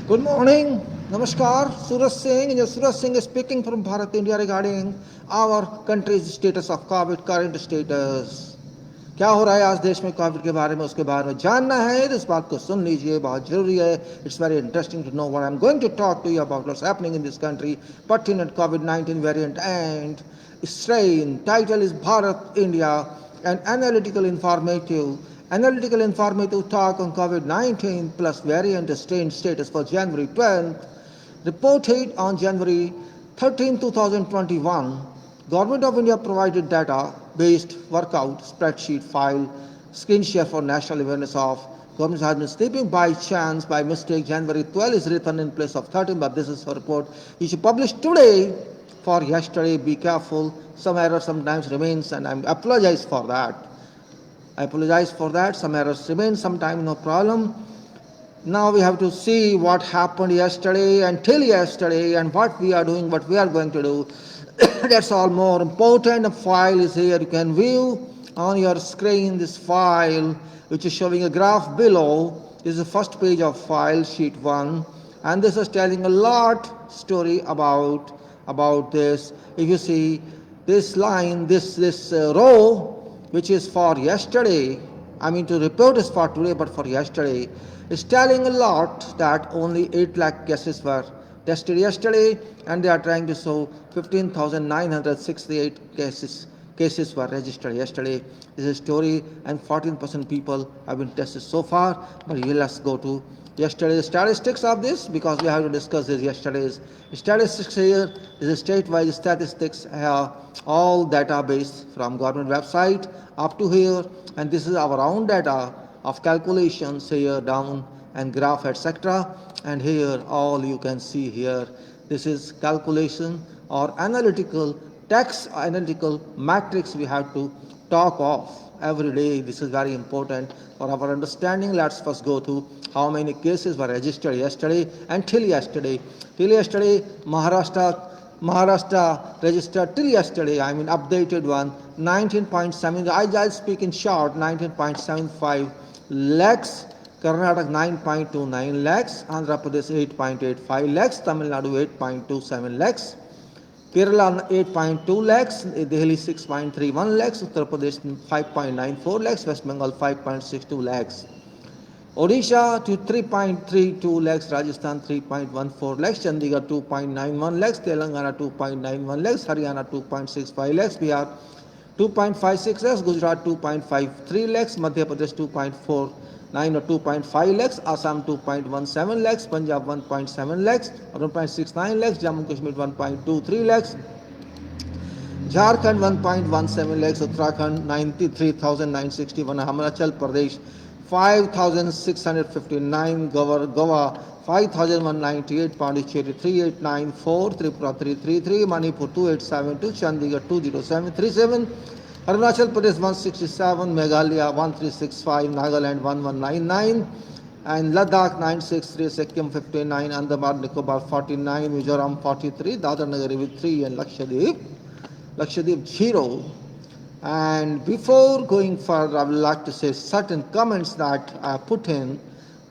Good morning. Namaskar. Suraj Singh. Suraj Singh is speaking from Bharat, India regarding our country's status of COVID, current status. क्या हो रहा है आज देश में कोविड के बारे में, उसके बारे में जानना है तो इस बात को सुन लीजिए, बहुत जरूरी है. It's very interesting to know what I am going to talk to you about what's happening in this country pertinent COVID-19 variant and strain. Title is Bharat, India, and analytical informative talk on COVID-19 plus variant strain status for January 12th, reported on January 13, 2021. Government of India provided data-based workout spreadsheet file screen share for national awareness of. Government has been sleeping by chance, by mistake. January 12 is written in place of 13, but this is a report you should publish today for yesterday. Be careful. Some error sometimes remains, and I apologize for that. Some errors remain sometime, no problem. Now we have to see what happened yesterday until yesterday and what we are doing, what we are going to do. That's all more important. A file is here. You can view on your screen this file, which is showing a graph below. This is the first page of file, sheet 1. And this is telling a lot story about this. If you see this line, this row, which is for yesterday, I mean to report is for today, but for yesterday, is telling a lot that only 8 lakh cases were tested yesterday, and they are trying to show 15,968 cases were registered yesterday. This is a story, and 14% people have been tested so far. But let's go to yesterday's statistics of this, because we have to discuss this yesterday's statistics here. This is state-wise statistics, all database from government website up to here, and this is our own data of calculations here down and graph etc. And here all you can see here, this is calculation or analytical text, analytical matrix we have to talk of every day. This is very important for our understanding. Let's first go to how many cases were registered yesterday and till yesterday. Till yesterday, Maharashtra registered till yesterday, I mean updated one, 19.7, I'll speak in short, 19.75 lakhs, Karnataka 9.29 lakhs, Andhra Pradesh 8.85 lakhs, Tamil Nadu 8.27 lakhs, Kerala 8.2 lakhs, Delhi 6.31 lakhs, Uttar Pradesh 5.94 lakhs, West Bengal 5.62 lakhs. Odisha to 3.32 lakhs, Rajasthan 3.14 lakhs, Chandigarh 2.91 lakhs, Telangana 2.91 lakhs, Haryana 2.65 lakhs, Bihar 2.56 lakhs, Gujarat 2.53 lakhs, Madhya Pradesh 2.49 or 2.5 lakhs, Assam 2.17 lakhs, Punjab 1.7 lakhs, 1.69 lakhs, Jammu Kashmir 1.23 lakhs, Jharkhand 1.17 lakhs, Uttarakhand 93,961, Himachal Pradesh 5,659, Goa 5,198, Pondicherry 3,894, Tripura 333, Manipur 2,872, Chandigarh 2,0737, Arunachal Pradesh 167, Meghalaya 1,365, Nagaland 1,199, and Ladakh 963, Sikkim 59, Andaman Nicobar 49, Mizoram 43, Dadra Nagar with 3, and Lakshadweep 0. And before going further, I would like to say certain comments that I put in.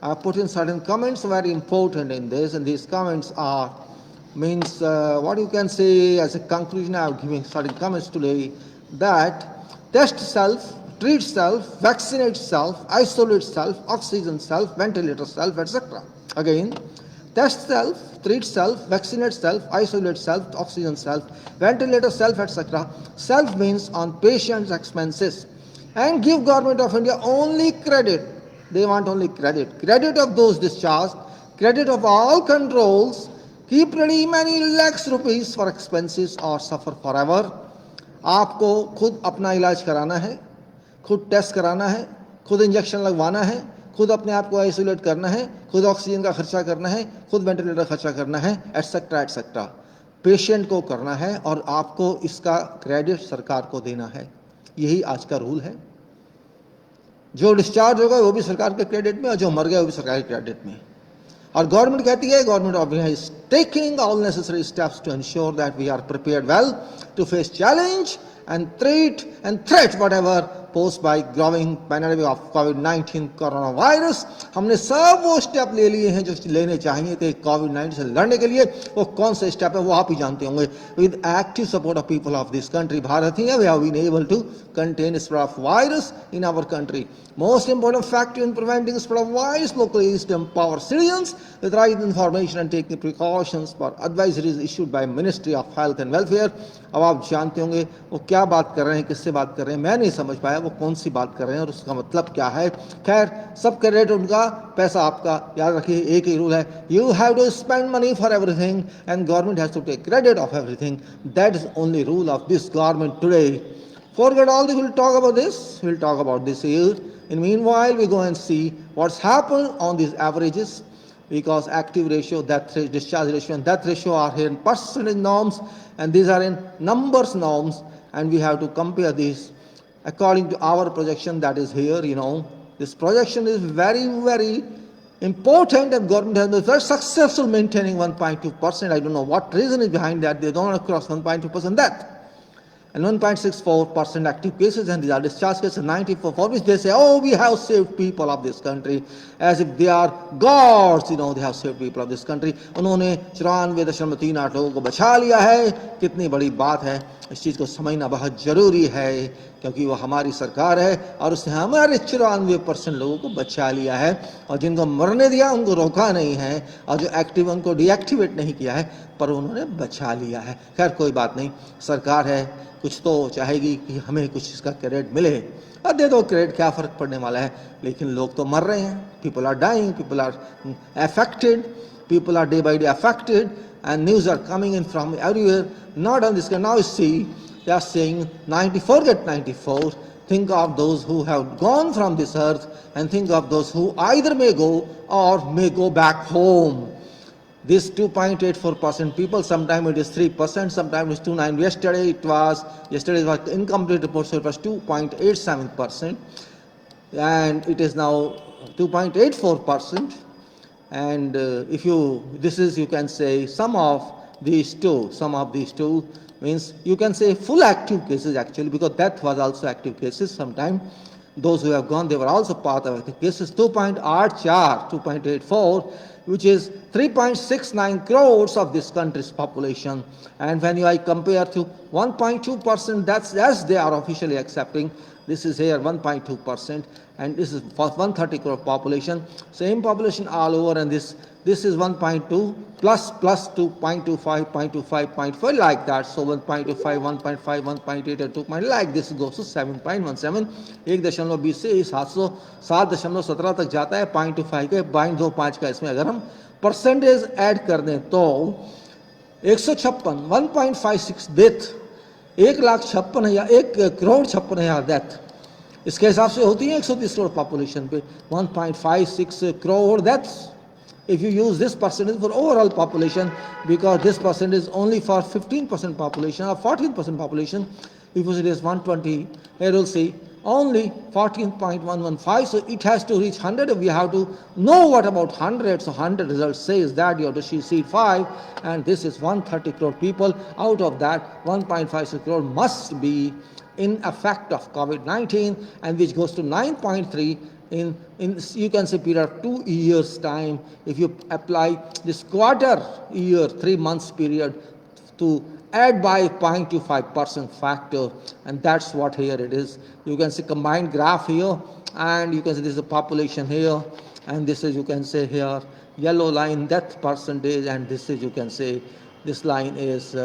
I put in certain comments very important in this, and these comments are what you can say as a conclusion. I am giving certain comments today that test self, treat self, vaccinate self, isolate self, oxygen self, ventilator self, etc. Again, test self, treat self, vaccinate self, isolate self, oxygen self, ventilator self, etc. Self means on patient's expenses, and give Government of India only credit. They want only credit. Credit of those discharged, credit of all controls, keep ready many lakhs rupees for expenses or suffer forever. आपको खुद अपना इलाज कराना है, खुद test कराना है, खुद इंजेक्शन लगवाना है, खुद अपने आप को आइसोलेट करना है, खुद ऑक्सीजन का खर्चा करना है, खुद वेंटिलेटर खर्चा करना है, एटसेट्रा एटसेट्रा. पेशेंट को करना है और आपको इसका क्रेडिट सरकार को देना है. यही आज का रूल है. जो डिस्चार्ज होगा वो भी सरकार के क्रेडिट में, और जो मर गया वो भी सरकार के क्रेडिट में. और गवर्नमेंट कहती है, government of India is taking all necessary steps to ensure that we are prepared well to face challenge and treat and threat whatever posed by growing pandemic of COVID-19 coronavirus. हमने सब वो step ले लिए हैं जो लेने चाहिए थे कोविड-19 से लड़ने के लिए. वो कौन से स्टेप है वो आप ही जानते होंगे. With active support of people of this country, Bharat, we have been able to contain the spread of virus in our country. Most important factor in preventing the spread of virus locally is to empower citizens with right information and taking precautions for advisories issued by Ministry of Health and Welfare. अब आप जानते होंगे वो क्या बात कर रहे हैं, किससे बात कर रहे हैं. मैं नहीं समझ पाया वो कौन सी बात कर रहे हैं और उसका मतलब क्या है. खैर, सब क्रेडिट उनका, पैसा आपका. याद रखिए एक ही रूल है, you have to spend money for everything and government has to take credit of everything. That is only rule of this government today. Forget all this, we'll talk about this. We'll talk about this here. In meanwhile, we go and see what's happened on these averages, because active ratio, discharge ratio and death ratio are here in percentage norms, and these are in numbers norms, and we have to compare these according to our projection that is here. This projection is very, very important, and government has been very successful maintaining 1.2%. I don't know what reason is behind that. They don't cross 1.2% death. And 1.64% active cases, and these are discharge cases, 94, for which they say, oh, we have saved people of this country, as if they are gods, they have saved people of this country. उन्होंने 94.38 लोगों को बचा लिया है. कितनी बड़ी बात है. इस चीज़ को समझना बहुत ज़रूरी है, क्योंकि वो हमारी सरकार है और उसने हमारे 94% लोगों को बचा लिया है, और जिनको मरने दिया उनको रोका नहीं है, और जो एक्टिव उनको डीएक्टिवेट नहीं किया है, पर उन्होंने बचा लिया है. खैर कोई बात नहीं, सरकार है, कुछ तो चाहेगी कि हमें कुछ इसका क्रेडिट मिले. और दे दो क्रेडिट, क्या फ़र्क पड़ने वाला है. लेकिन लोग तो मर रहे हैं. People are dying, people are affected, people are day by day affected, and news are coming in from everywhere. Not on this. Now you see, they are saying 94 get 94. Think of those who have gone from this earth, and think of those who either may go or may go back home. This 2.84% people, sometimes it is 3%, sometimes it is 2.9%. Yesterday was incomplete report, so it was 2.87%, and it is now 2.84%. And if you can say some of these two means you can say full active cases actually, because death was also active cases. Sometimes those who have gone, they were also part of active cases. 2.84, which is 3.69 crores of this country's population. And when I compare to 1.2%, that's as they are officially accepting. This is here 1.2%, and this is for 130 crore population. Same population all over, and this is 1.2 plus 2.25, 0.25, 0.4 like that. So 1.25, 1.5, 1.8 and 2. Like this goes to 7.17. 1.20 से 7.17 तक जाता है. 0.25 के 0.25 का इसमें अगर हम percentage add कर दें तो 156, 1.56 डेथ, 1,56,000, 1,56,000 डेथ इसके हिसाब से होती है 130 करोड़ पॉपुलेशन पे. 1.56 crore deaths. If you use this percentage for overall population, because this percentage is only for 15% population or 14% population, if you say it is 120, here you'll see only 14.115, so it has to reach 100. We have to know what about 100. So 100 result says that you have to see 5, and this is 130 crore people. Out of that, 1.56 crore must be in effect of COVID-19, and which goes to 9.3 in you can say period of 2 years time. If you apply this quarter year, 3 months period, to add by 0.25% factor, and that's what here it is. You can see combined graph here, and you can see this is the population here, and this is, you can say here, yellow line death percentage, and this is, you can say, this line is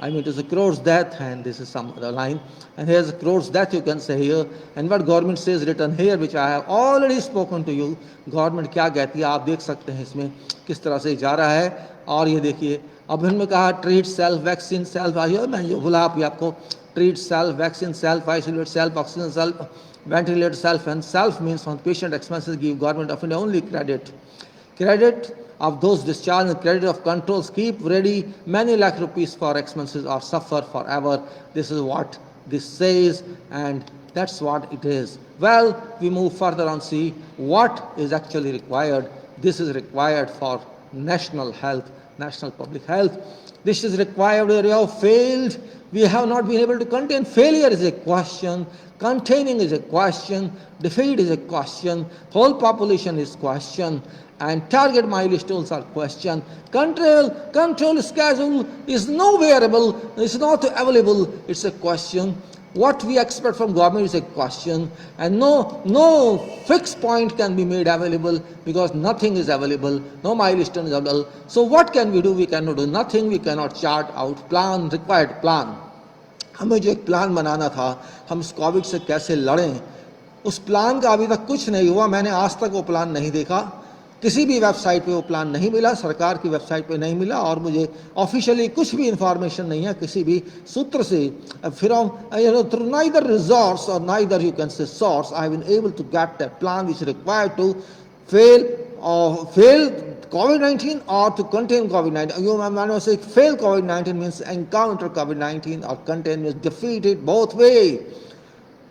it is a crores death, and this is some other line, and here's a crores death, you can say here. And what government says written here, which I have already spoken to you, government क्या कहती है आप देख सकते हैं इसमें किस तरह से जा रहा है. और ये देखिए, अब इनमें कहा ट्रीट सेल्फ वैक्सीन सेल्फ, मैं ये बोला आपको, treat self vaccine self isolate self oxygen self ventilate self, and self means on patient expenses give government of India only credit of those discharged and credit of controls keep ready many lakh rupees for expenses or suffer forever. This is what this says, and that's what it is. Well, we move further on, see what is actually required. This is required for national health, national public health. This is required where you have failed We have not been able to contain. Failure is a question, containing is a question, defeat is a question, whole population is question, and target milestones are question. Control schedule is no variable, it's not available, it's a question. What we expect from government is a question, and no fixed point can be made available because nothing is available, no milestone is available. So what can we do? We cannot do nothing, we cannot chart out plan, required plan. हमें जो एक plan बनाना था हम इस Covid से कैसे लड़ें, उस प्लान का अभी तक कुछ नहीं हुआ. मैंने आज तक वो प्लान नहीं देखा, किसी भी वेबसाइट पे वो प्लान नहीं मिला, सरकार की वेबसाइट पे नहीं मिला, और मुझे ऑफिशियली कुछ भी इंफॉर्मेशन नहीं है किसी भी सूत्र से. फ्रॉम थ्रू नाइदर रिजोर्स और neither you can say source I have been able to get that plan which required to fail COVID-19 or to contain COVID-19. You might say fail COVID-19 means encounter COVID-19, or contain means defeat it, both way.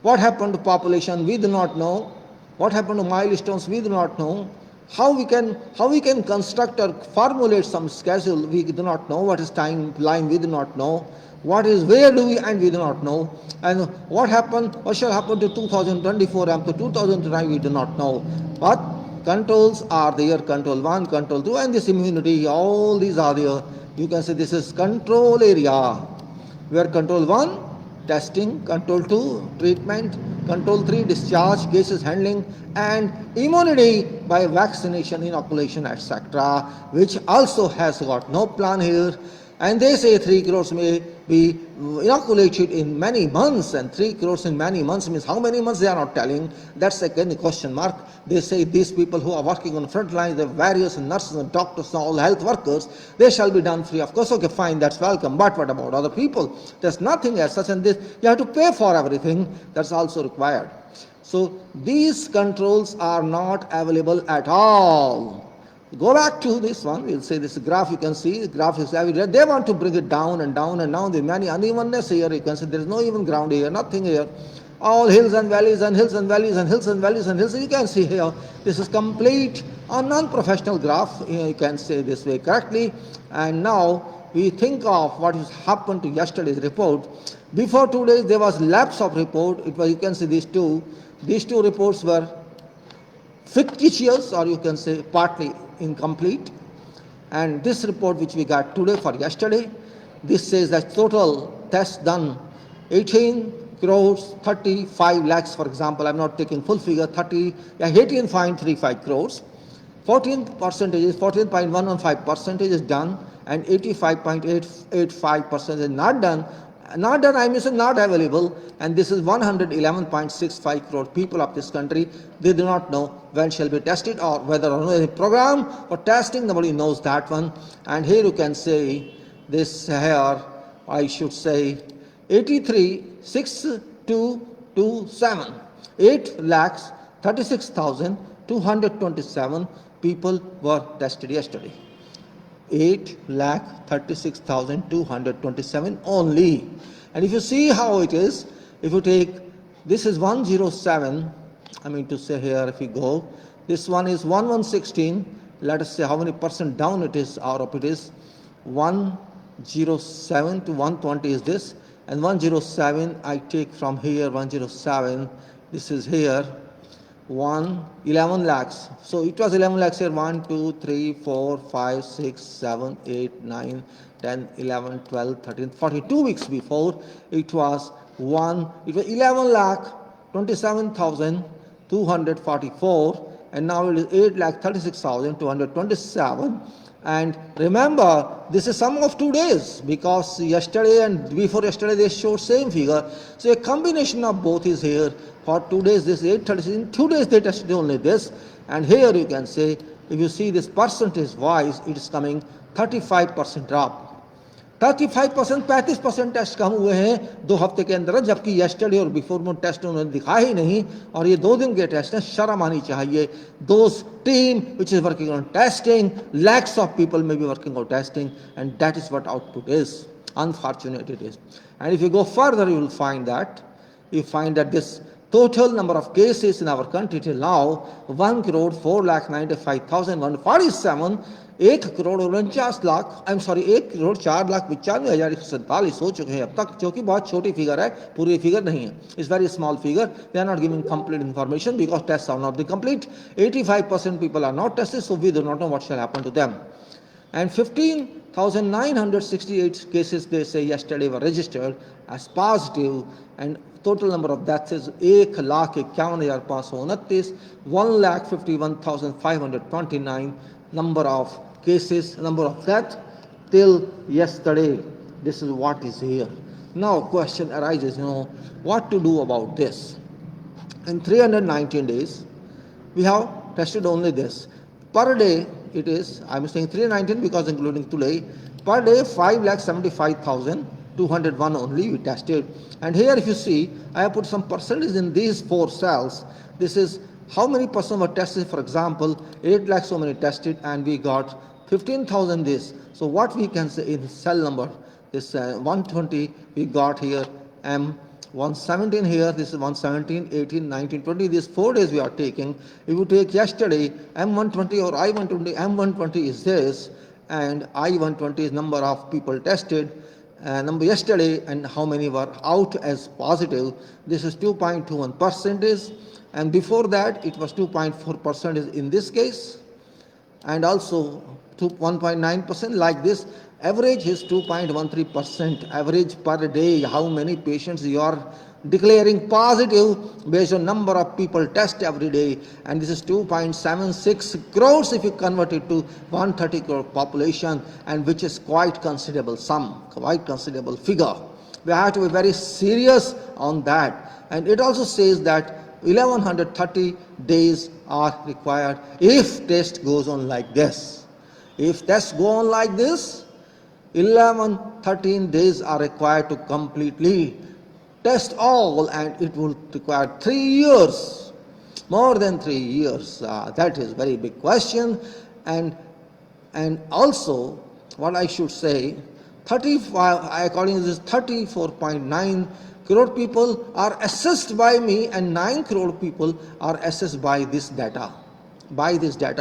What happened to population? We do not know. What happened to milestones? We do not know. How we can construct or formulate some schedule? We do not know. What is timeline? We do not know. Where do we end? We do not know. And what shall happen to 2024 and to 2029? We do not know. But controls are there, control 1, control 2, and this immunity, all these are there. You can say this is control area, where control 1, testing, control 2, treatment, control 3, discharge, cases handling, and immunity by vaccination, inoculation, etc., which also has got no plan here. And they say 3 crores may be inoculated in many months, and 3 crores in many months means how many months they are not telling. That's again a question mark. They say these people who are working on the front lines, the various nurses and doctors and all health workers, they shall be done free of cost. Okay, fine, that's welcome. But what about other people? There's nothing as such, and this you have to pay for everything. That's also required. So these controls are not available at all. Go back to this one, we'll say this graph, you can see, the graph is everywhere. They want to bring it down and down and down. There are many unevenness here, you can see there is no even ground here, nothing here. All hills and valleys and hills and valleys and hills and valleys and hills. You can see here, this is complete a non-professional graph, you can say this way correctly. And now we think of what has happened to yesterday's report. Before 2 days there was lapse of report. It was, you can see these two reports were fictitious, or you can say partly incomplete. And this report which we got today for yesterday, this says that total tests done 18 crores 35 lakhs, for example. I'm not taking full figure. 18.35 crores. 14% is 14.115% is done, and 85.885% is not done. Not done, I mean not available, and this is 111.65 crore people of this country. They do not know when shall be tested, or whether or not any program for testing, nobody knows that one. And here you can say this here, I should say 83,627, 8,36,227 people were tested yesterday. 8,36,227 only. And if you see how it is, if you take, this is 107, I mean to say here, if you go, this one is 1116, let us say how many percent down it is, or up it is, 107 to 120 is this, and 107 I take from here, 107, this is here, 11 lakhs. So it was 11 lakhs here, 1, 2, 3, 4, 5, 6, 7, 8, 9, 10, 11, 12, 13, 42 weeks before, it was 11 lakh 27,244, and now it is 8 lakh 36,227. And remember, this is sum of 2 days, because yesterday and before yesterday they showed same figure. So a combination of both is here. For 2 days this is 836, in 2 days they tested only this. And here you can say, if you see this percentage wise, it is coming 35% drop. 35%, 35% test कम हुए हैं 2 हफ्ते के अंदर, जबकि yesterday और before में test उन्होंने दिखाया ही नहीं, और ये 2 दिन के टेस्ट हैं. शर्म आनी चाहिए. Those team which is working on testing, lakhs of people may be working on testing, and that is what output is. Unfortunate it is. And if you go further, you will find that this Total number of cases in our country till now 1,04,95,147. 1,49,00,000 I am sorry 1,04,95,147 हो चुके हैं अब तक, जो कि बहुत छोटी figure है, पूरी फिगर नहीं है. It's very small figure. They are not giving complete information because test are not the complete. 85% people are not tested, so we do not know what shall happen to them. And 15,968 cases, they say, yesterday were registered as positive, and total number of deaths is 1,51,529. 1,51,529 number of cases, number of deaths till yesterday. This is what is here. Now question arises, what to do about this? In 319 days, we have tested only this. Per day, it is, I'm saying 319 because including today, per day 5,75,201 only we tested. And here if you see, I have put some percentage in these 4 cells. This is how many percent were tested. For example, 8 lakh so many tested, and we got 15,000 this. So what we can say in cell number, this 120 we got here, 117 here, this is 117, 18, 19, 20, these 4 days we are taking. If you take yesterday, M120 or I120, M120 is this, and I120 is number of people tested, number yesterday, and how many were out as positive. This is 2.21%, and before that it was 2.4% in this case, and also 1.9% like this. Average is 2.13%. Average per day, how many patients you are declaring positive based on number of people test every day, and this is 2.76 crores if you convert it to 130 crore population, and which is quite considerable sum, quite considerable figure. We have to be very serious on that. And it also says that 1130 days are required if test goes on like this. If tests go on like this, 13 days are required to completely test all, and it will require 3 years, more than 3 years. That is very big question. And also, what I should say, according to this, 34.9 crore people are assessed by me, and 9 crore people are assessed by this data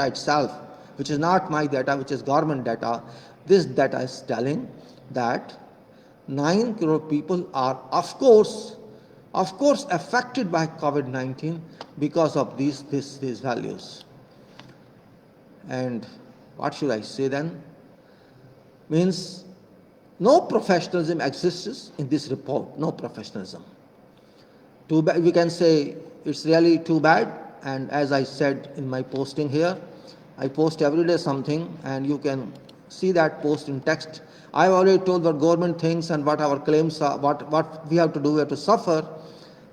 itself, which is not my data, which is government data. This data is telling that 9 crore people are, of course, affected by COVID-19 because of these values. And what should I say then? Means no professionalism exists in this report, no professionalism. Too bad, we can say it's really too bad. And as I said in my posting here, I post every day something, and you can see that post in text. I've already told what government thinks and what our claims are, what we have to do, we have to suffer.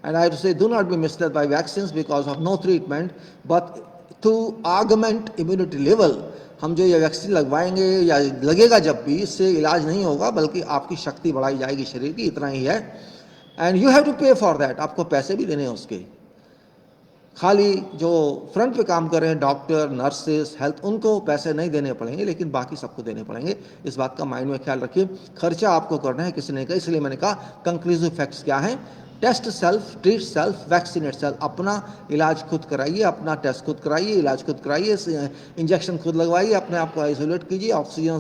And I have to say, do not be misled by vaccines because of no treatment, but to augment immunity level. हम जो ये vaccine लगवाएंगे या लगेगा जब भी, इससे इलाज नहीं होगा, बल्कि आपकी शक्ति बढ़ाई जाएगी शरीर की, इतना ही है. एंड यू हैव टू पे फॉर दैट. आपको पैसे भी देने हैं उसके. खाली जो फ्रंट पे काम कर रहे हैं, डॉक्टर, नर्सेस, हेल्थ, उनको पैसे नहीं देने पड़ेंगे, लेकिन बाकी सबको देने पड़ेंगे. इस बात का माइंड में ख्याल रखिए. खर्चा आपको करना है, किसी ने कहा. इसलिए मैंने कहा कंक्लूसिव फैक्ट्स क्या हैं. Test self, treat self, vaccinate self. अपना इलाज खुद कराइए, अपना टेस्ट खुद कराइए, इलाज खुद कराइए, इंजेक्शन खुद लगवाइए, अपने आप को आइसोलेट कीजिए. ऑक्सीजन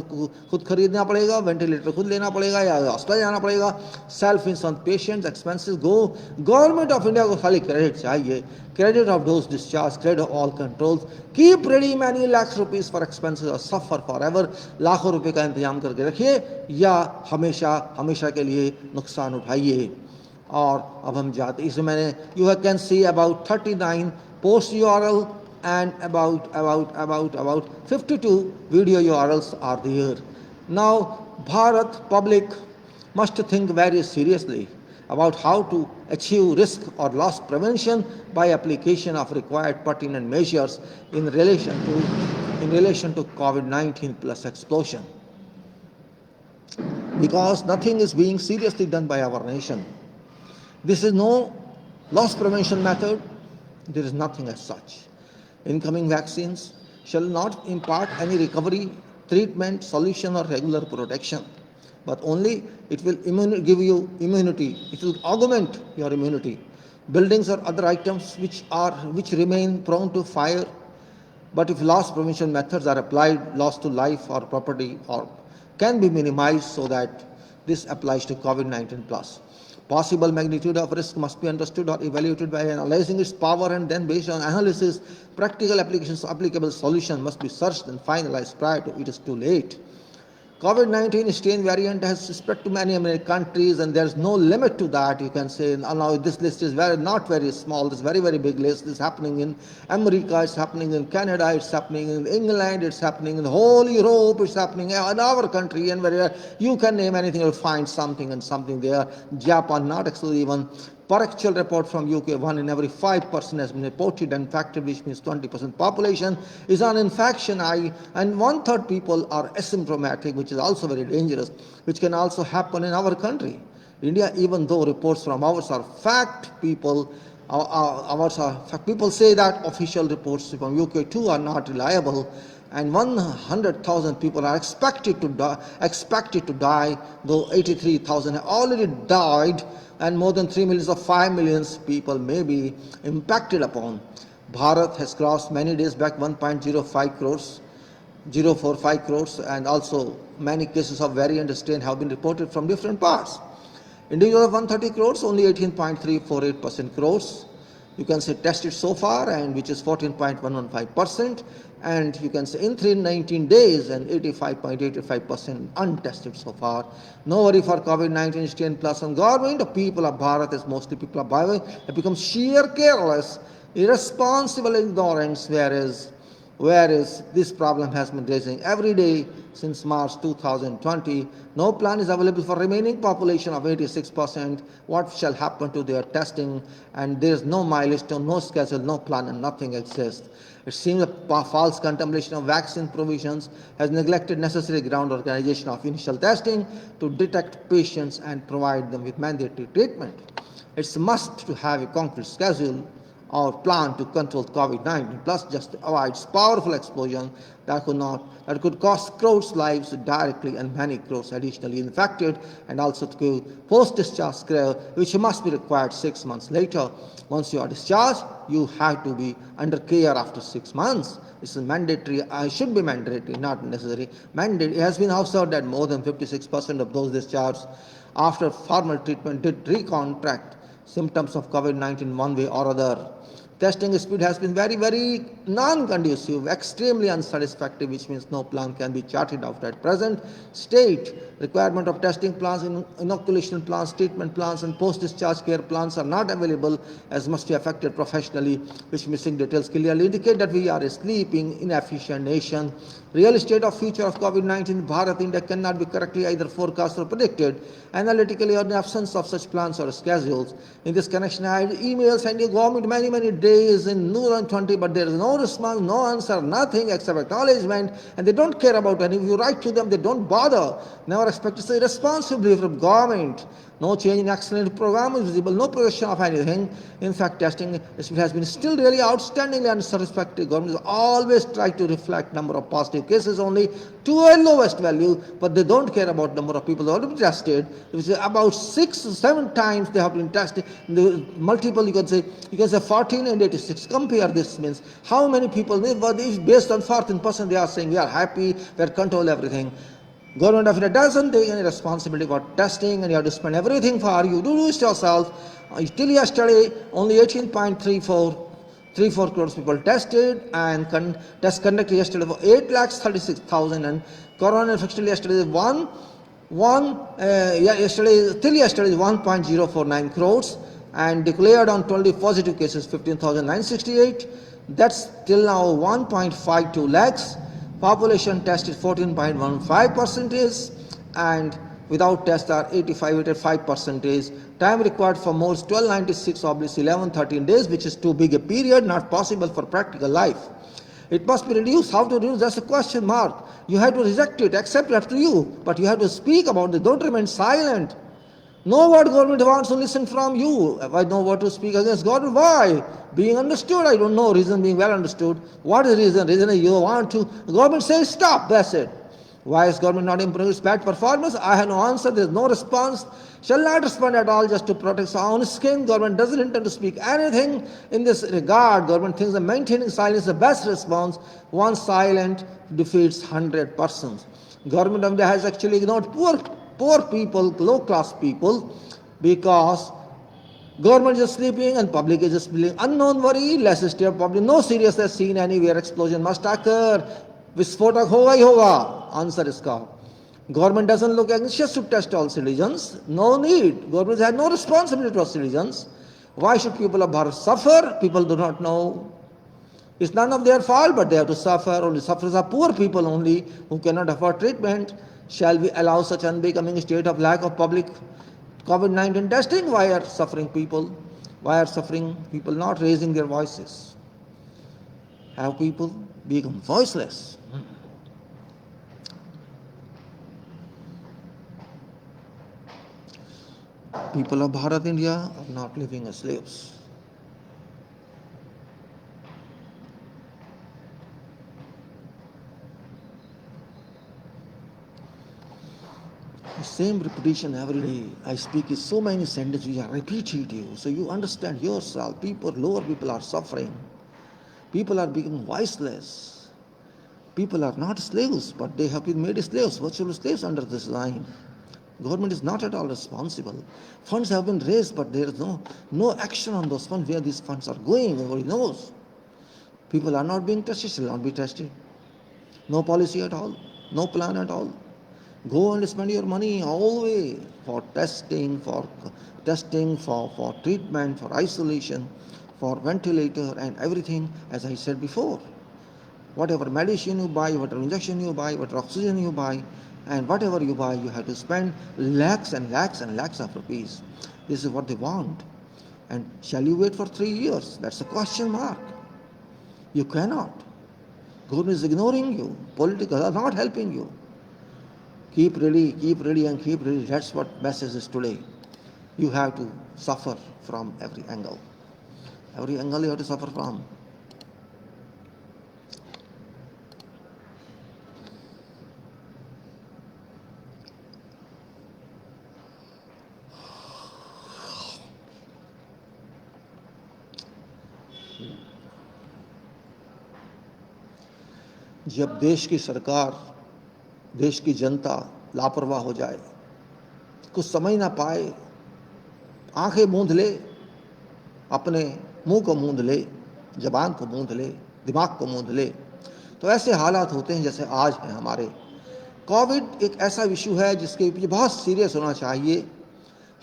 खुद खरीदना पड़ेगा, वेंटिलेटर खुद लेना पड़ेगा या हॉस्पिटल जाना पड़ेगा. Self insurance, patients, expenses go. Government of India को खाली क्रेडिट चाहिए. Credit of dose discharge, credit of all controls. Keep ready many lakh rupees for expenses और सफर फॉर एवर. लाखों रुपए का इंतजाम करके रखिए, या हमेशा के लिए नुकसान उठाइए. और अब हम जाते, इसमें मैंने you can see about 39 post URL and about 52 video URLs are there. Now Bharat public must think very seriously about how to achieve risk or loss prevention by application of required pertinent measures in relation to COVID-19 plus explosion, because nothing is being seriously done by our nation. This is no loss prevention method. There is nothing as such. Incoming vaccines shall not impart any recovery, treatment, solution or regular protection, but only it will give you immunity. It will augment your immunity. buildings or other items which remain prone to fire. But if loss prevention methods are applied, loss to life or property or can be minimized, so that this applies to COVID-19 plus. Possible magnitude of risk must be understood or evaluated by analyzing its power, and then based on analysis, practical applications, applicable solution must be searched and finalized prior to it is too late. COVID-19 strain variant has spread to many countries, and there's no limit to that. You can say now this list is not very small. This very big list is happening in America, it's happening in Canada, it's happening in England, it's happening in the whole Europe, it's happening in our country, and wherever you can name anything, you'll find something there. Japan, not exclusive even. Per actual report from UK, 1 in every 5 person has been reported infected, which means 20% population is on infection, and 1/3 people are asymptomatic, which is also very dangerous, which can also happen in our country. India, even though reports from ours are fact, people say that official reports from UK too are not reliable, and 100,000 people are expected to die, though 83,000 have already died, and more than 3 million of 5 million people may be impacted upon. Bharat has crossed many days back 1.05 crores, 045 crores, and also many cases of variant strain have been reported from different parts. Individuals of 130 crores, only 18.348% crores. You can say tested so far, and which is 14.115%, and you can say in 319 days and 85.85% untested so far. No worry for COVID-19 strain plus on government. The people of Bharat, is mostly people of Bharat, have become sheer careless, irresponsible ignorance, whereas this problem has been raising every day since March 2020. No plan is available for remaining population of 86%. What shall happen to their testing? And there is no milestone, no schedule, no plan, and nothing exists. It seems a false contemplation of vaccine provisions has neglected necessary ground organization of initial testing to detect patients and provide them with mandatory treatment. It's a must to have a concrete schedule or plan to control COVID-19, plus just avoids powerful explosion that could cost crores lives directly and many crores additionally infected, and also to post-discharge care, which must be required 6 months later. Once you are discharged, you have to be under care after 6 months. This is mandatory. Should be mandatory, not necessary. Mandate. It has been observed that more than 56% of those discharged after formal treatment did recontract symptoms of COVID-19 one way or other. Testing speed has been very non-conducive, extremely unsatisfactory, which means no plan can be charted out at present state. Requirement of testing plans, inoculation plans, treatment plans, and post-discharge care plans are not available, as must be affected professionally, which missing details clearly indicate that we are a sleeping, inefficient nation. Real state of future of COVID-19 Bharat India cannot be correctly either forecast or predicted analytically, or in absence of such plans or schedules. In this connection, I had emails sending government many days in 2020, but there is no response, no answer, nothing except acknowledgement, and they don't care about any. If you write to them, they don't bother. Never expect to say responsibly from government. No change in accelerated program is visible, no progression of anything. In fact, testing has been still really outstandingly unsatisfactory. Government has always tried to reflect number of positive cases only to a lowest value, but they don't care about number of people who have been tested. Which is about 6 or 7 times they have been tested. Multiple, you can say 14 and 86. Compare this, means how many people, based on 14% they are saying we are happy, we are control everything. Government of India doesn't take any responsibility for testing, and you have to spend everything for you. Do it yourself. Till yesterday, only 18.34 crores people tested, and test conducted yesterday for 8,36,000, and corona infection yesterday is till yesterday is 1.049 crores, and declared on 20 positive cases 15,968. That's till now 1.52 lakhs. Population tested 14.15%, and without test are 85%. Time required for more is 1296/1113 days, which is too big a period, not possible for practical life. It must be reduced. How to reduce? That's a question mark. You have to reject it, accept it up to you, but you have to speak about it. Don't remain silent. Know what government wants to listen from you. I know what to speak against government. Why? Being understood, I don't know. Reason being well understood. What is the reason? Reason is you want to. The government says stop. That's it. Why is government not improving its bad performance? I have no answer. There is no response. Shall not respond at all just to protect its own skin. Government doesn't intend to speak anything in this regard. Government thinks that maintaining silence is the best response. One silent defeats 100 persons. Government of India has actually ignored poor people, low class people, because government is sleeping and public is sleeping. Unknown worry, less state of public. No seriousness seen anywhere. Explosion must occur. विस्फोटक होगा ही होगा. Answer इसका. Government doesn't look anxious to test all citizens. No need. Government has no responsibility to citizens. Why should people of Bharat suffer? People do not know. It's none of their fault, but they have to suffer. Only sufferers are poor people only who cannot afford treatment. Shall we allow such unbecoming state of lack of public COVID-19 testing? Why are suffering people? Why are suffering people not raising their voices? Have people become voiceless? People of Bharat, India are not living as slaves. The same repetition every day. I speak in so many sentences, I repeat it to you, so you understand yourself. Lower people are suffering. People are becoming voiceless. People are not slaves, but they have been made slaves, virtual slaves under this line. Government is not at all responsible. Funds have been raised, but there is no action on those funds. Where these funds are going, nobody knows. People are not being tested, shall not be tested. No policy at all, no plan at all. Go and spend your money all the way for testing, for treatment, for isolation, for ventilator and everything, as I said before. Whatever medicine you buy, whatever injection you buy, whatever oxygen you buy, and whatever you buy, you have to spend lakhs and lakhs and lakhs of rupees. This is what they want. And shall you wait for 3 years? That's a question mark. You cannot. Government is ignoring you. Political are not helping you. Keep ready and keep ready. That's what message is today. You have to suffer from every angle. Every angle you have to suffer from. जब देश की सरकार, देश की जनता लापरवाह हो जाए, कुछ समझ ना पाए, आंखें मूंद ले, अपने मुंह को मूंद ले, जबान को मूंद ले, दिमाग को मूंद ले, तो ऐसे हालात होते हैं जैसे आज हैं हमारे. कोविड एक ऐसा इशू है जिसके पीछे बहुत सीरियस होना चाहिए.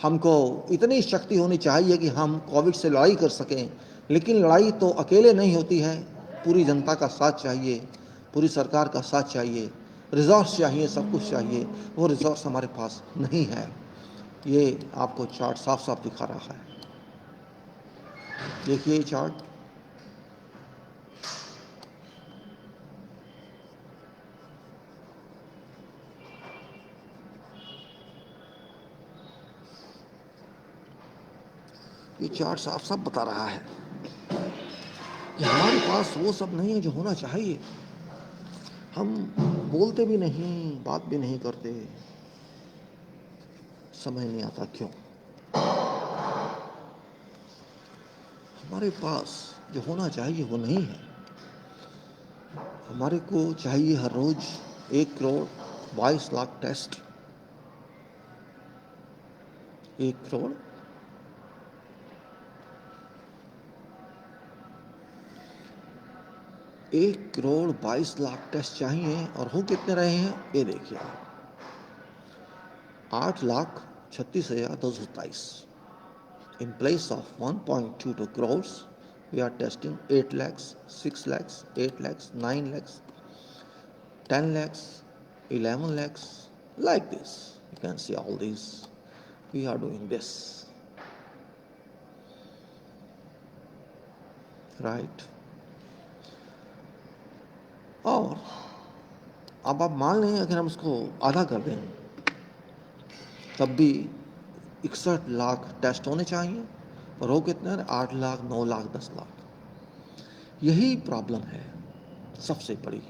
हमको इतनी शक्ति होनी चाहिए कि हम कोविड से लड़ाई कर सकें. लेकिन लड़ाई तो अकेले नहीं होती है, पूरी जनता का साथ चाहिए, पूरी सरकार का साथ चाहिए, रिजोर्स चाहिए, सब कुछ चाहिए. वो रिजोर्स हमारे पास नहीं है. ये आपको चार्ट साफ साफ दिखा रहा है. देखिए ये चार्ट. ये चार्ट साफ साफ बता रहा है कि हमारे पास वो सब नहीं है जो होना चाहिए. हम बोलते भी नहीं, बात भी नहीं करते, समझ नहीं आता क्यों. हमारे पास जो होना चाहिए वो नहीं है. हमारे को चाहिए हर रोज 1 करोड़ 22 लाख टेस्ट. 1 करोड़ 22 लाख टेस्ट चाहिए. और हो कितने रहे हैं ये देखिए, 8,36,227. In place of 1.22 crores, we are testing 8 lakhs, 6 lakhs, 8 lakhs, 9 lakhs, 10 lakhs, 11 lakhs, like this. You can see all these. We are doing this. Right? और अब आप मान लें अगर हम उसको आधा कर दें तब भी 61 लाख टेस्ट होने चाहिए. और हो कितने? 8 लाख, 9 लाख, 10 लाख. यही प्रॉब्लम है सबसे बड़ी.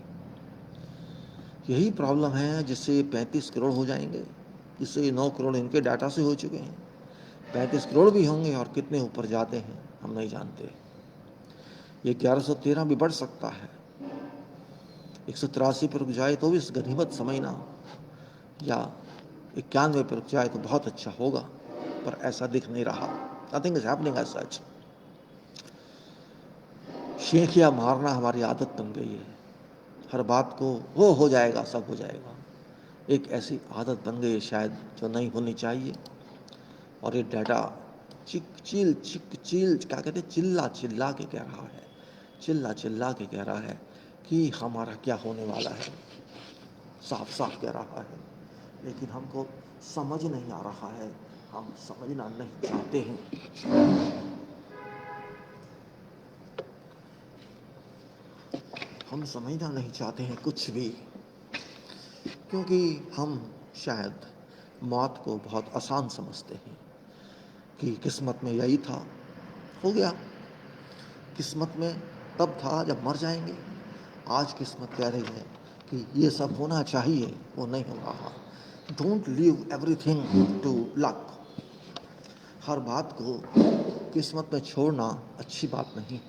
यही प्रॉब्लम है जिससे ये 35 करोड़ हो जाएंगे, जिससे ये 9 करोड़ इनके डाटा से हो चुके हैं। 35 करोड़ भी होंगे और कितने ऊपर जाते हैं हम नहीं जानते। ये 1113 भी बढ़ सकता है, 183 पर रुक जाए तो भी गनीमत समझना, या 91 पर रुक जाए तो बहुत अच्छा होगा, पर ऐसा दिख नहीं रहा। Nothing is happening as such. शेखिया मारना हमारी आदत बन गई है, हर बात को वो हो जाएगा, सब हो जाएगा, एक ऐसी आदत बन गई है शायद जो नहीं होनी चाहिए। और ये डाटा चिक चिल क्या कहते हैं, चिल्ला चिल्ला के कह रहा है, चिल्ला चिल्ला के कह रहा है कि हमारा क्या होने वाला है, साफ साफ कह रहा है, लेकिन हमको समझ नहीं आ रहा है, हम समझना नहीं चाहते हैं। हम समझना नहीं चाहते हैं कुछ भी, क्योंकि हम शायद मौत को बहुत आसान समझते हैं कि किस्मत में यही था, हो गया। किस्मत में तब था जब मर जाएंगे। आज किस्मत कह रही है कि ये सब होना चाहिए, वो नहीं हो रहा। Don't leave everything to luck. हर बात को किस्मत में छोड़ना अच्छी बात नहीं।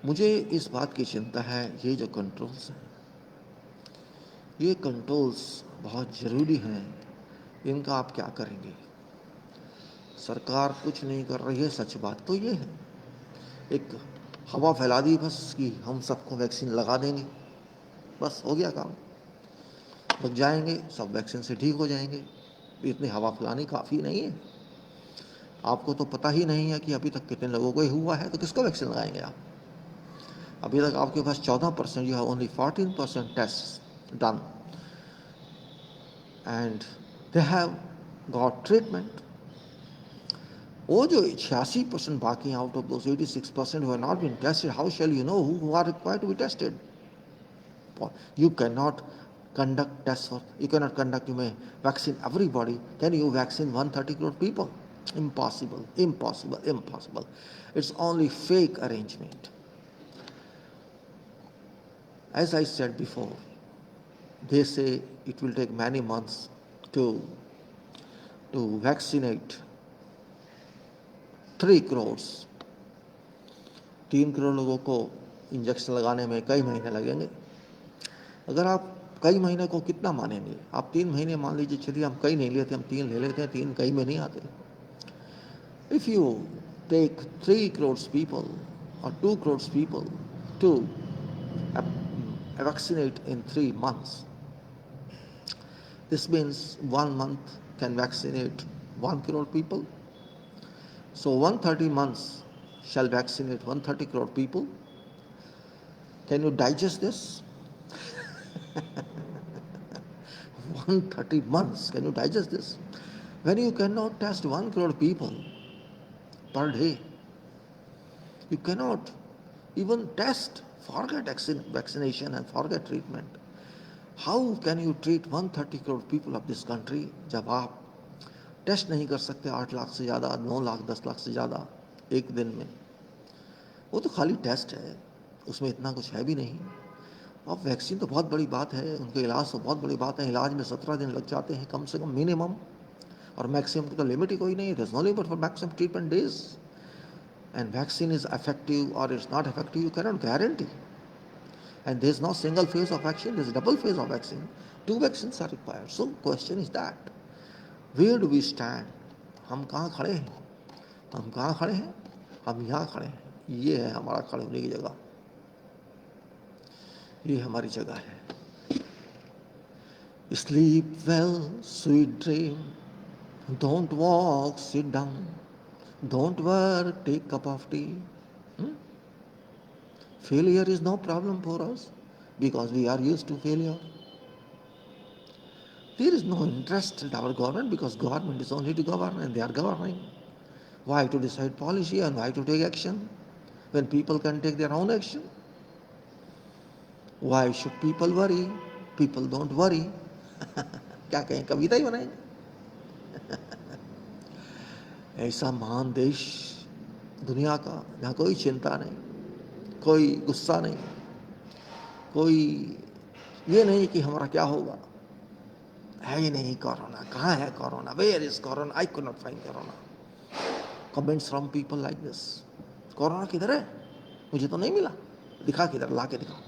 मुझे इस बात की चिंता है, ये जो कंट्रोल्स हैं, ये कंट्रोल्स बहुत ज़रूरी हैं, इनका आप क्या करेंगे? सरकार कुछ नहीं कर रही है, सच बात तो ये है। एक हवा फैला दी बस कि हम सबको वैक्सीन लगा देंगे, बस हो गया काम, लग जाएंगे सब, वैक्सीन से ठीक हो जाएंगे। इतनी हवा फैलानी काफ़ी नहीं है। आपको तो पता ही नहीं है कि अभी तक कितने लोगों को हुआ है, तो किसको वैक्सीन लगाएंगे आप? अभी तक आपके पास 14%, you have only 14% test done and they have got treatment. वो जो 86% बाकी, out of those 86% who have not been tested, how shall you know who are required to be tested? You cannot conduct tests for, you cannot conduct, you may vaccine everybody. Can you vaccine 130 crore people? Impossible, impossible, impossible. It's only fake arrangement. As I said before, they say it will take many months to vaccinate 3 crores. 3 crore लोगों को injection लगाने में कई महीने लगेंगे। अगर आप कई महीने को कितना मानेंगे? आप 3 महीने मान लीजिए, चलिए हम कई नहीं लेते, हम 3 ले लेते हैं, 3 कई में नहीं आते। If you take 3 crores people or 2 crores people to vaccinate in 3 months, this means 1 month can vaccinate 1 crore people. So 130 months shall vaccinate 130 crore people. Can you digest this? 130 months, can you digest this? When you cannot test 1 crore people per day, you cannot even test, forget vaccination and forget treatment. How can you treat 130 crore people of this country जब आप test नहीं कर सकते 8 लाख से ज़्यादा, 9 लाख, 10 लाख से ज़्यादा एक दिन में? वो तो खाली टेस्ट है, उसमें इतना कुछ है भी नहीं। अब वैक्सीन तो बहुत बड़ी बात है, उनके इलाज तो बहुत बड़ी बात है। इलाज में 17 दिन लग जाते हैं कम से कम मिनिमम, और मैक्सिमम की तो लिमिट ही कोई नहीं है। There is no limit for maximum treatment days. And vaccine is effective और it's not effective, you cannot guarantee. And there is no single phase of vaccine, there is double phase of vaccine. 2 vaccines are required. So question is that, where do we stand? हम कहाँ खड़े हैं? हम कहाँ खड़े हैं? हम यहाँ खड़े हैं। ये है हमारा खड़े होने की जगह, ये हमारी जगह है। Sleep well, sweet dream. Don't walk, sit down. Don't work, take cup of tea. Failure is no problem for us because we are used to failure. There is no interest in our government because government is only to govern and they are governing. Why to decide policy and why to take action when people can take their own action? Why should people worry? People don't worry. क्या कहें, कविता ही बनाएंगे। ऐसा महान देश दुनिया का जहाँ कोई चिंता नहीं, कोई गुस्सा नहीं, कोई ये नहीं कि हमारा क्या होगा, है ही नहीं कोरोना, कहाँ है corona, where is corona, I could not find corona. Comments from people like this, corona किधर है, मुझे तो नहीं मिला, दिखा किधर, ला के दिखा।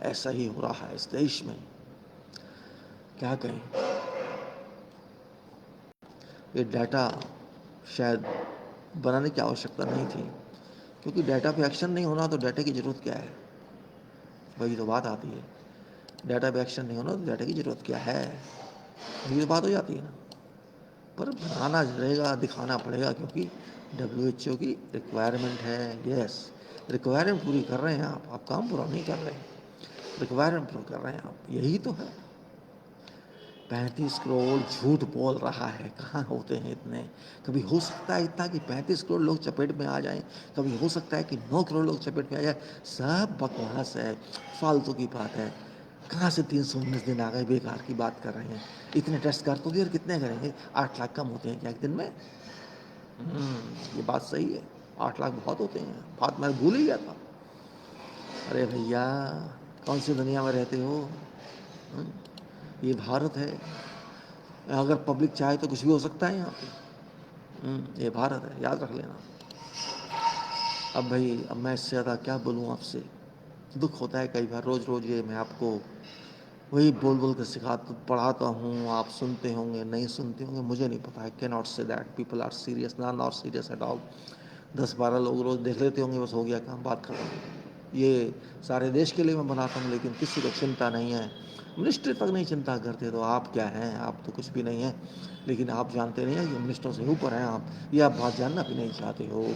ऐसा ही हो रहा है इस देश में, क्या कहें। ये डाटा शायद बनाने की आवश्यकता नहीं थी, क्योंकि डाटा पे एक्शन नहीं होना तो डाटा की ज़रूरत क्या है, वही तो बात आती है। डाटा पे एक्शन नहीं होना तो डाटा की ज़रूरत क्या है, ये तो बात हो जाती है ना। पर बनाना रहेगा, दिखाना पड़ेगा, क्योंकि WHO की रिक्वायरमेंट है। यस, रिक्वायरमेंट पूरी कर रहे हैं आप काम पूरा नहीं कर रहे हैं, रिक्वायरमेंट पूरा कर रहे हैं आप, यही तो है। 35 करोड़ झूठ बोल रहा है, कहाँ होते हैं इतने। कभी हो सकता है इतना कि 35 करोड़ लोग चपेट में आ जाएं, कभी हो सकता है कि 9 करोड़ लोग चपेट में आ जाए। सब बकवास है, फालतू की बात है। कहाँ से 319 दिन आ गए, बेकार की बात कर रहे हैं। इतने टेस्ट कर तो दिए, और कितने करेंगे, 8 लाख कम होते हैं क्या एक दिन में? ये बात सही है, 8 लाख बहुत होते हैं, बात मैं भूल ही गया था। अरे भैया, कौन सी दुनिया में रहते हो? हम्म, ये भारत है, अगर पब्लिक चाहे तो कुछ भी हो सकता है यहाँ पे। ये भारत है, याद रख लेना। अब भाई, अब मैं इससे ज़्यादा क्या बोलूँ आपसे। दुख होता है कई बार, रोज़ रोज़ ये मैं आपको वही बोल बोल कर सिखाता पढ़ाता हूँ, आप सुनते होंगे नहीं सुनते होंगे मुझे नहीं पता। I can not say that people are serious, not serious at all. 10-12 लोग रोज़ देख लेते होंगे, बस हो गया काम, बात खत्म। ये सारे देश के लिए मैं बनाता हूँ, लेकिन किसी को चिंता नहीं है। मिनिस्टर तक नहीं चिंता करते तो आप क्या हैं, आप तो कुछ भी नहीं हैं। लेकिन आप जानते नहीं हैं कि मिनिस्टर से ऊपर हैं आप, ये आप बात जानना भी नहीं चाहते हो।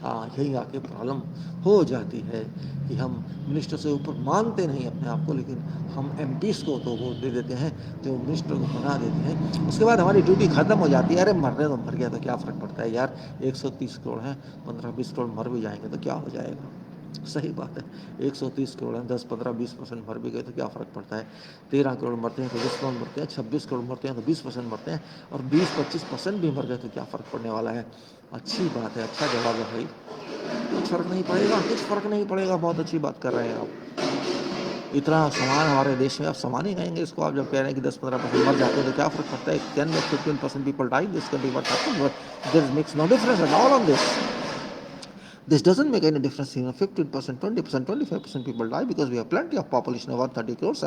हाँ, यही आके प्रॉब्लम हो जाती है कि हम मिनिस्टर से ऊपर मानते नहीं अपने आप को, लेकिन हम MPs को तो वोट दे देते हैं, जो मिनिस्टर को बना देते हैं। उसके बाद हमारी ड्यूटी खत्म हो जाती है। अरे मरने तो मर गया तो क्या फ़र्क पड़ता है यार, 130 करोड़ हैं, 15-20 करोड़ मर भी जाएंगे तो क्या हो जाएगा। सही बात है, 130 करोड़ हैं, 10-15-20% मर भी गए तो क्या फ़र्क पड़ता है। 13 करोड़ मरते हैं तो 10 करोड़ मरते हैं, 26 करोड़ मरते हैं तो 20% मरते हैं, और 20-25% भी मर गए तो क्या फ़र्क पड़ने वाला है। अच्छी बात है, अच्छा जवाब है भाई, कुछ फ़र्क नहीं पड़ेगा, कुछ फ़र्क नहीं पड़ेगा, बहुत अच्छी बात कर रहे हैं आप। इतना सामान हमारे देश में, आप सामान ही कहेंगे इसको, आप जब कह रहे हैं कि 10-15% मर जाते हैं तो क्या फ़र्क पड़ता है। 10-15% people die this country, but this makes no difference at all on this. This doesn't make any difference. 15%, 20%, 25% people die, because we have plenty of population, about 30 crores.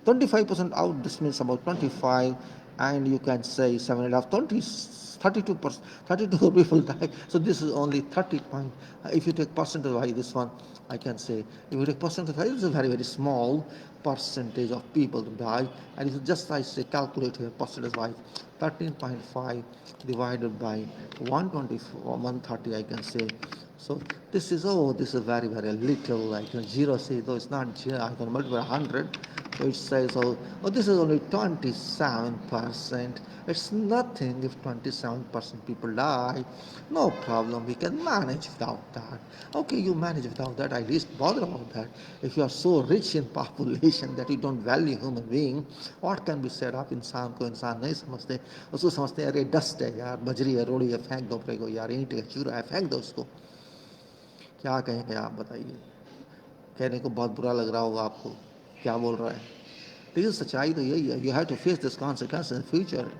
25% out, this means about 25, and you can say 7.5, 20, 32%, 32 people die. So this is only 30 point. If you take percentage wise, this one, I can say, if you take percentage wise, it's a very, very small percentage of people to die. And if you just, I say, calculate here percentage wise, 13.5 divided by 124, 130, I can say. So this is, this is very, very little, like zero, see, though it's not zero, I can multiply 100, so it says, this is only 27%. It's nothing if 27% people die. No problem, we can manage without that. Okay, you manage without that, at least bother about that. If you are so rich in population that you don't value human being, what can be said? आप इंसान को इंसान नहीं समझते, उसको समझते हैं अरे डस्ट है यार, बजरी है, रोड़ी है, फेंक दो अपने को यार, ईंट है, चूरा है, फेंक दो उसको। क्या कहेंगे आप बताइए, कहने को बहुत बुरा लग रहा होगा आपको, क्या बोल रहा है, लेकिन सच्चाई तो यही है। You have to face this consequence in future.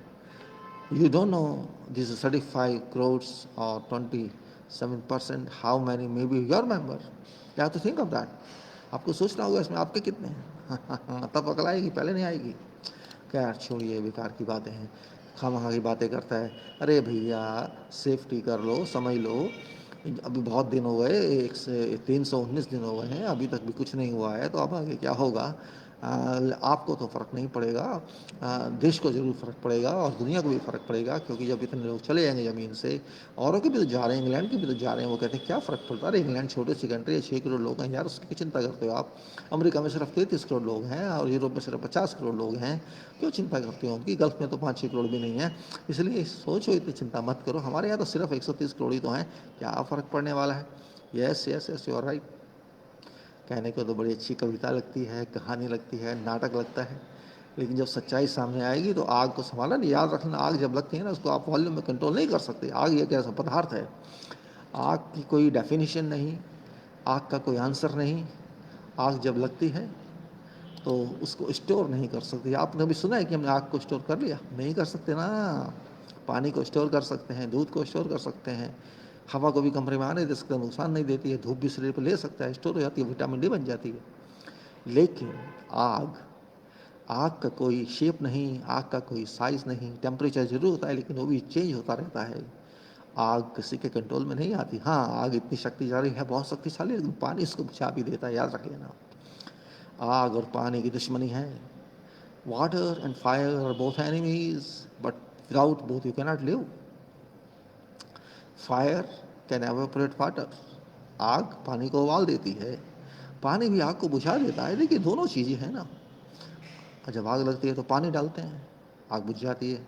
You don't know this is 35 crores or 27%, how many may be your member. You have to think of that. आपको सोचना होगा इसमें आपके कितने हैं। तब अकल आएगी, पहले नहीं आएगी। क्या छोड़िए, बेकार की बातें हैं, खामखा की बातें करता है। अरे भैया, सेफ्टी कर लो, समझ लो, अभी बहुत दिन हो गए, 319 दिन हो गए हैं, अभी तक भी कुछ नहीं हुआ है, तो अब आगे क्या होगा। आपको तो फ़र्क नहीं पड़ेगा, देश को ज़रूर फ़र्क पड़ेगा और दुनिया को भी फ़र्क पड़ेगा, क्योंकि जब इतने लोग चले जाएंगे ज़मीन से, औरों के भी तो जा रहे हैं, इंग्लैंड के भी तो जा रहे हैं, वो कहते हैं क्या फ़र्क पड़ता है, अरे इंग्लैंड छोटी सी कंट्री है, 6 करोड़ लोग हैं यार, उसकी चिंता करते हो आप। अमेरिका में सिर्फ 33 करोड़ लोग हैं, और यूरोप में सिर्फ 50 करोड़ लोग हैं, क्यों चिंता करते हो उनकी। गल्फ़ में तो 5-6 करोड़ भी नहीं है, इसलिए सोचो, इतनी चिंता मत करो। हमारे यहाँ तो सिर्फ 130 करोड़ ही तो हैं, क्या फ़र्क पड़ने वाला है। Yes yes yes, you are right. कहने को तो बड़ी अच्छी कविता लगती है, कहानी लगती है, नाटक लगता है, लेकिन जब सच्चाई सामने आएगी तो आग को संभालना नहीं, याद रखना, आग जब लगती है ना, उसको आप वॉल्यूम में कंट्रोल नहीं कर सकते। आग एक ऐसा पदार्थ है, आग की कोई डेफिनेशन नहीं, आग का कोई आंसर नहीं, आग जब लगती है तो उसको स्टोर नहीं कर सकते। आपने कभी सुना है कि हमने आग को स्टोर कर लिया? नहीं कर सकते ना। पानी को स्टोर कर सकते हैं, दूध को स्टोर कर सकते हैं, हवा को भी कमरे में आने दे सकते हैं, नुकसान नहीं देती है, धूप भी शरीर पर ले सकता है, स्टोर हो जाती है, विटामिन डी बन जाती है। लेकिन आग, आग का कोई शेप नहीं, आग का कोई साइज नहीं, टेम्परेचर जरूर होता है लेकिन वो भी चेंज होता रहता है। आग किसी के कंट्रोल में नहीं आती। हाँ, आग इतनी शक्तिशाली है, बहुत शक्तिशाली, लेकिन पानी इसको बुझा भी देता है, याद रख लेना। आग और पानी की दुश्मनी है। Water and fire are both enemies, but without both you cannot live. Fire can evaporate water, आग पानी को उबाल देती है, पानी भी आग को बुझा देता है, लेकिन दोनों चीज़ें हैं ना। और जब आग लगती है तो पानी डालते हैं, आग बुझ जाती है,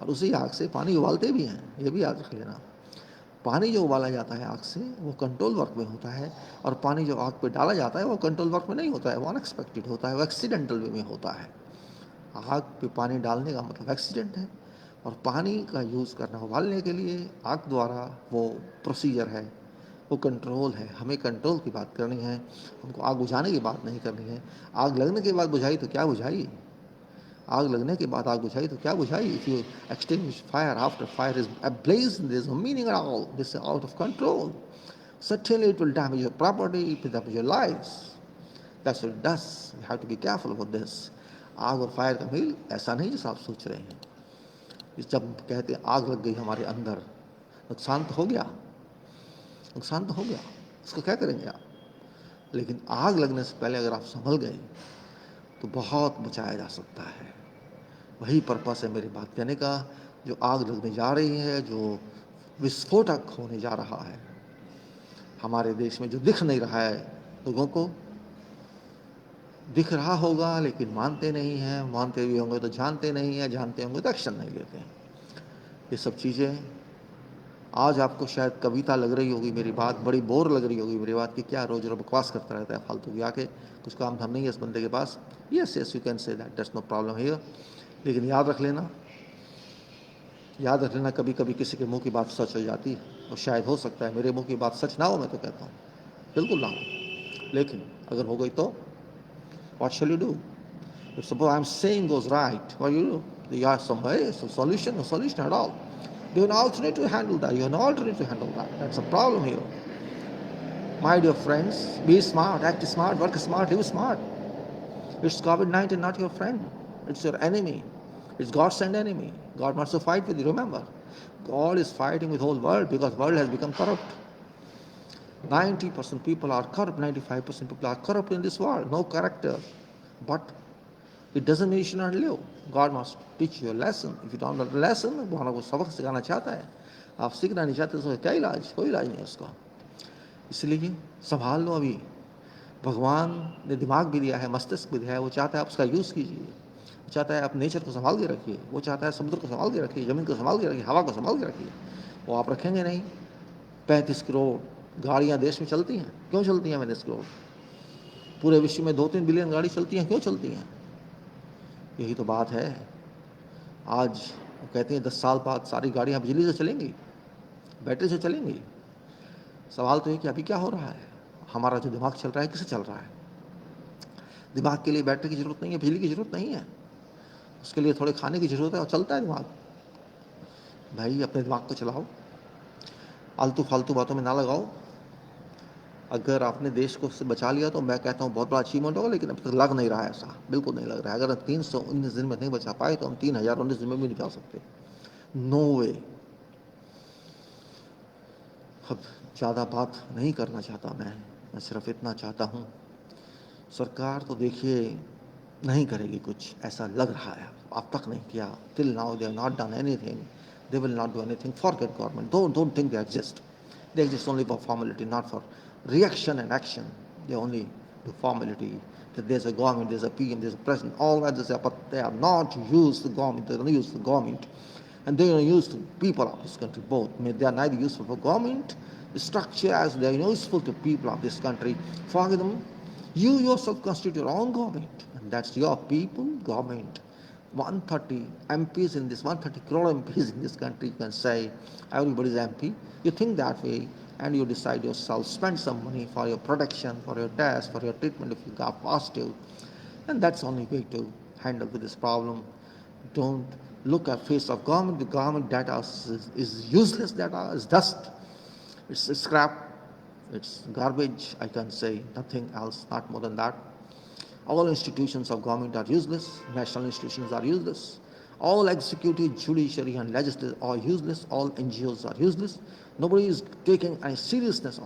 और उसी आग से पानी उबालते भी हैं, ये भी याद रख लेना। पानी जो उबाला जाता है आग से वो कंट्रोल वर्क में होता है, और पानी जो आग पे डाला जाता है वो कंट्रोल वर्क में नहीं होता है, वो अनएक्सपेक्टेड होता है, वो एक्सीडेंटल वे में होता है। आग पे पानी डालने का मतलब एक्सीडेंट है, और पानी का यूज़ करना उबालने के लिए आग द्वारा वो प्रोसीजर है, वो कंट्रोल है। हमें कंट्रोल की बात करनी है, हमको आग बुझाने की बात नहीं करनी है। आग लगने के बाद बुझाई तो क्या बुझाई, आग लगने के बाद आग बुझाई तो क्या बुझाई। If you extinguish fire after fire is ablaze, there is no meaning at all. This is out of control. Certainly it will damage your property, it will damage your lives. That's what it does. You have to be careful about this. आग और fire का mail ऐसा नहीं जैसा आप सोच रहे हैं। इस जब कहते हैं आग लग गई हमारे अंदर, नुकसान तो हो गया, नुकसान तो हो गया, उसको क्या करेंगे आप। लेकिन आग लगने से पहले अगर आप संभल गए तो बहुत बचाया जा सकता है। वही पर्पस है मेरी बात कहने का। जो आग लगने जा रही है, जो विस्फोटक होने जा रहा है हमारे देश में, जो दिख नहीं रहा है लोगों को, दिख रहा होगा लेकिन मानते नहीं हैं, मानते भी होंगे तो जानते नहीं हैं, जानते होंगे तो एक्शन नहीं लेते हैं। ये सब चीज़ें आज आपको शायद कविता लग रही होगी मेरी बात, बड़ी बोर लग रही होगी मेरी बात कि क्या रोज रोज बकवास करता रहता है फालतू की, आके कुछ काम धाम नहीं है इस बंदे के पास। Yes yes, you can say that, that's no problem here. लेकिन याद रख लेना, याद रख लेना, कभी कभी किसी के मुंह की बात सच हो जाती है, और शायद हो सकता है मेरे मुंह की बात सच ना हो, मैं तो कहता हूँ बिल्कुल ना हो, लेकिन अगर हो गई तो what shall you do? If suppose I'm saying goes right, what you do? You have some way, some solution, no solution at all. You have an alternate to handle that. You have an alternate to handle that. That's a problem here. My dear friends, be smart, act smart, work smart, live smart. It's COVID-19, not your friend. It's your enemy. It's God's sent enemy. God wants to fight with you, remember. God is fighting with the whole world because the world has become corrupt. 90% people are corrupt, 95% people are corrupt in this world, no character. But it doesn't mean you should not live. God must teach you a lesson. If you don't know the lesson, भगवान को सबक सिखाना चाहता है, आप सीखना नहीं चाहते तो क्या इलाज, कोई इलाज नहीं है उसका। इसलिए संभाल लो अभी। भगवान ने दिमाग भी दिया है, मस्तिष्क भी दिया है, वो चाहता है आप उसका यूज़ कीजिए, वो चाहता है आप नेचर को संभाल के रखिए, वो चाहता है समुद्र को संभाल के रखिए, ज़मीन को संभाल के रखिए, हवा को संभाल के रखिए। वो आप रखेंगे नहीं। 35 करोड़ गाड़ियाँ देश में चलती हैं, क्यों चलती हैं? 35 करोड़, पूरे विश्व में 2-3 बिलियन गाड़ी चलती हैं, क्यों चलती हैं? यही तो बात है। आज वो कहते हैं 10 साल बाद सारी गाड़ियाँ बिजली से चलेंगी, बैटरी से चलेंगी। सवाल तो ये कि अभी क्या हो रहा है, हमारा जो दिमाग चल रहा है किससे चल रहा है? दिमाग के लिए बैटरी की ज़रूरत नहीं है, बिजली की ज़रूरत नहीं है, उसके लिए थोड़े खाने की ज़रूरत है और चलता है दिमाग। भाई अपने दिमाग को चलाओ, आलतू फालतू बातों में ना लगाओ। अगर आपने देश को उससे बचा लिया तो मैं कहता हूँ बहुत बड़ा अचीवमेंट होगा, लेकिन अब तक लग नहीं रहा है, ऐसा बिल्कुल नहीं लग रहा है। अगर 319 दिन में नहीं बचा पाए तो हम 3019 दिन में भी नहीं बचा सकते, नो वे। अब ज़्यादा बात नहीं करना चाहता मैं सिर्फ इतना चाहता हूँ, सरकार तो देखिए नहीं करेगी कुछ, ऐसा लग रहा है, अब तक नहीं किया। Till now they have not done anything, they will not do anything. Forget government, don't think they exist, they exist only for formality, not for reaction and action. They only do formality, that there's a government, there's a PM, there's a president, all that is there, but they are not used the government, they don't use the government, and they are used to people of this country both. I mean, they are neither useful for government structure as they are useful to people of this country. Forget them. You yourself constitute your own government, and that's your people government. 130 MPs in this, 130 crore MPs in this country, you can say everybody's MP. You think that way, and you decide yourself, spend some money for your protection, for your test, for your treatment if you got positive. And that's the only way to handle with this problem. Don't look at face of government. The government data is useless data, is dust, it's scrap, it's garbage, I can say nothing else, not more than that. All institutions of government are useless, national institutions are useless. All executive, judiciary and legislature are useless, all NGOs are useless. Nobody is taking any seriousness on